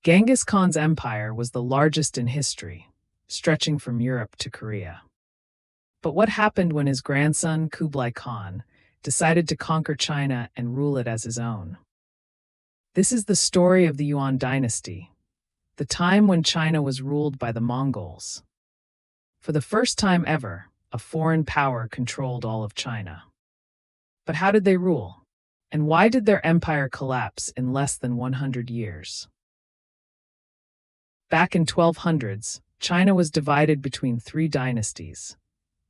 Genghis Khan's empire was the largest in history, stretching from Europe to Korea. But what happened when his grandson, Kublai Khan, decided to conquer China and rule it as his own? This is the story of the Yuan Dynasty, the time when China was ruled by the Mongols. For the first time ever, a foreign power controlled all of China. But how did they rule? And why did their empire collapse in less than 100 years? Back in 1200s, China was divided between three dynasties: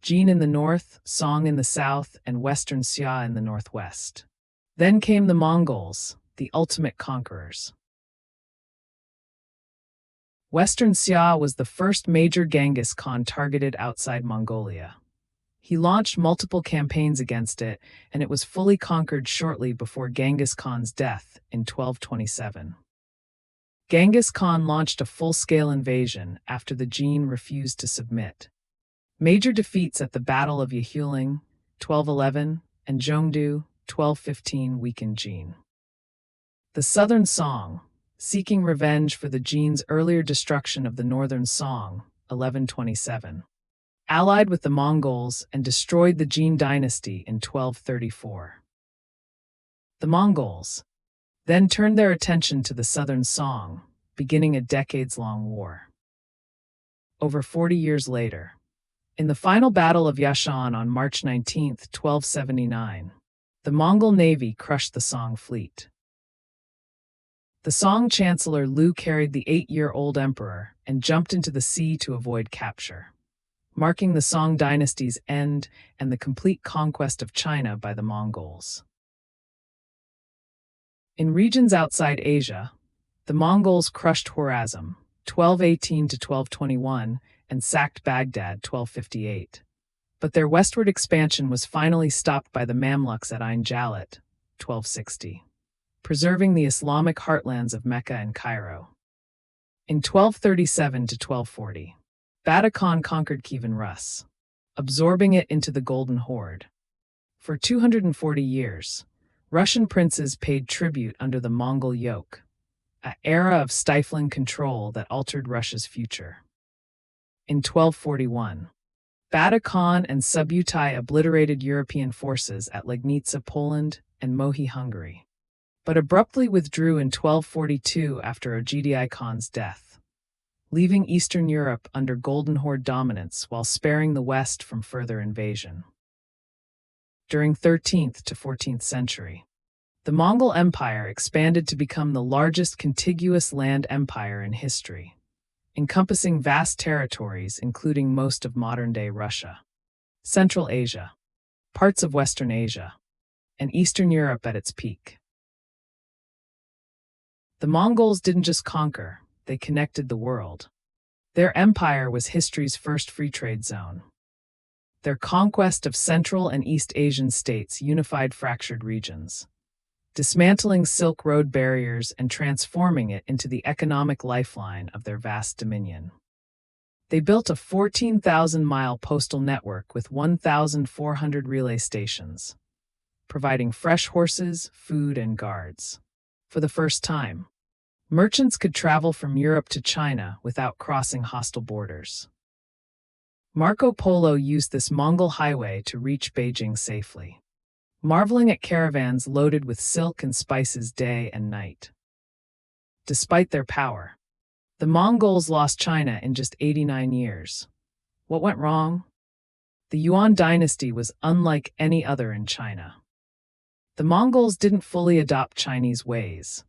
Jin in the north, Song in the south, and Western Xia in the northwest. Then came the Mongols, the ultimate conquerors. Western Xia was the first major Genghis Khan targeted outside Mongolia. He launched multiple campaigns against it, and it was fully conquered shortly before Genghis Khan's death in 1227. Genghis Khan launched a full-scale invasion after the Jin refused to submit. Major defeats at the Battle of Yahuling, 1211, and Zhongdu, 1215 weakened Jin. The Southern Song, seeking revenge for the Jin's earlier destruction of the Northern Song, 1127, allied with the Mongols and destroyed the Jin dynasty in 1234. The Mongols then turned their attention to the Southern Song, beginning a decades-long war. Over 40 years later, in the final Battle of Yashan on March 19, 1279, the Mongol navy crushed the Song fleet. The Song chancellor Lu carried the 8-year-old emperor and jumped into the sea to avoid capture, marking the Song dynasty's end and the complete conquest of China by the Mongols. In regions outside Asia, the Mongols crushed Khwarezm, 1218 to 1221, and sacked Baghdad, 1258. But their westward expansion was finally stopped by the Mamluks at Ain Jalut, 1260, preserving the Islamic heartlands of Mecca and Cairo. In 1237 to 1240, Bata Khan conquered Kievan Rus, absorbing it into the Golden Horde. For 240 years, Russian princes paid tribute under the Mongol yoke, an era of stifling control that altered Russia's future. In 1241, Bata Khan and Subutai obliterated European forces at Legnica, Poland, and Mohi, Hungary, but abruptly withdrew in 1242 after Ogedei Khan's death, leaving Eastern Europe under Golden Horde dominance while sparing the West from further invasion. During 13th to 14th century, the Mongol Empire expanded to become the largest contiguous land empire in history, encompassing vast territories including most of modern-day Russia, Central Asia, parts of Western Asia, and Eastern Europe at its peak. The Mongols didn't just conquer, they connected the world. Their empire was history's first free trade zone. Their conquest of Central and East Asian states unified fractured regions, dismantling Silk Road barriers and transforming it into the economic lifeline of their vast dominion. They built a 14,000-mile postal network with 1,400 relay stations, providing fresh horses, food, and guards. For the first time, merchants could travel from Europe to China without crossing hostile borders. Marco Polo used this Mongol highway to reach Beijing safely, marveling at caravans loaded with silk and spices day and night. Despite their power, the Mongols lost China in just 89 years. What went wrong? The Yuan dynasty was unlike any other in China. The Mongols didn't fully adopt Chinese ways.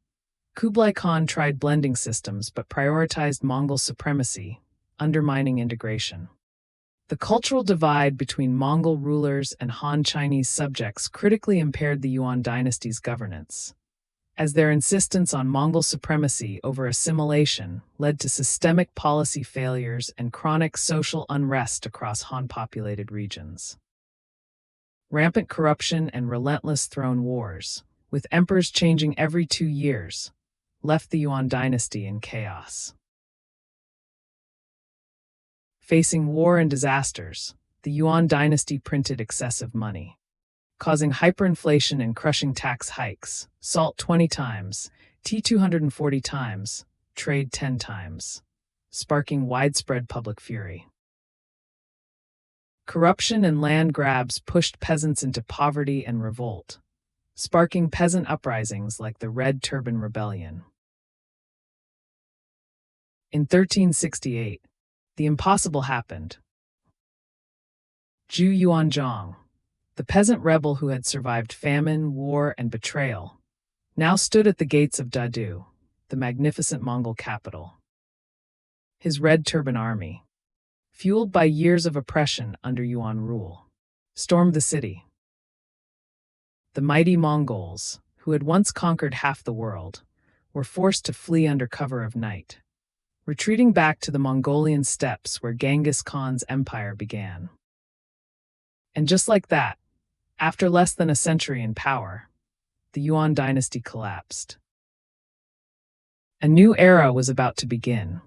Kublai Khan tried blending systems but prioritized Mongol supremacy, undermining integration. The cultural divide between Mongol rulers and Han Chinese subjects critically impaired the Yuan dynasty's governance, as their insistence on Mongol supremacy over assimilation led to systemic policy failures and chronic social unrest across Han-populated regions. Rampant corruption and relentless throne wars, with emperors changing every 2 years, left the Yuan dynasty in chaos. Facing war and disasters, the Yuan dynasty printed excessive money, causing hyperinflation and crushing tax hikes: salt 20 times, tea 240 times, trade 10 times, sparking widespread public fury. Corruption and land grabs pushed peasants into poverty and revolt, sparking peasant uprisings like the Red Turban Rebellion. In 1368, the impossible happened. Zhu Yuanzhang, the peasant rebel who had survived famine, war, and betrayal, now stood at the gates of Dadu, the magnificent Mongol capital. His Red Turban army, fueled by years of oppression under Yuan rule, stormed the city. The mighty Mongols, who had once conquered half the world, were forced to flee under cover of night, retreating back to the Mongolian steppes where Genghis Khan's empire began. And just like that, after less than a century in power, the Yuan Dynasty collapsed. A new era was about to begin.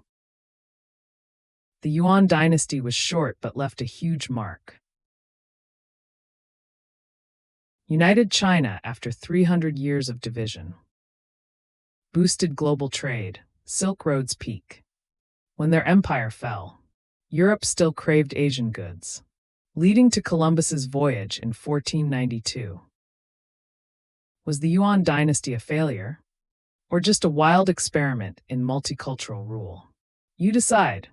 The Yuan Dynasty was short but left a huge mark. United China after 300 years of division. Boosted global trade, Silk Road's peak. When their empire fell, Europe still craved Asian goods, leading to Columbus's voyage in 1492. Was the Yuan Dynasty a failure, or just a wild experiment in multicultural rule? You decide.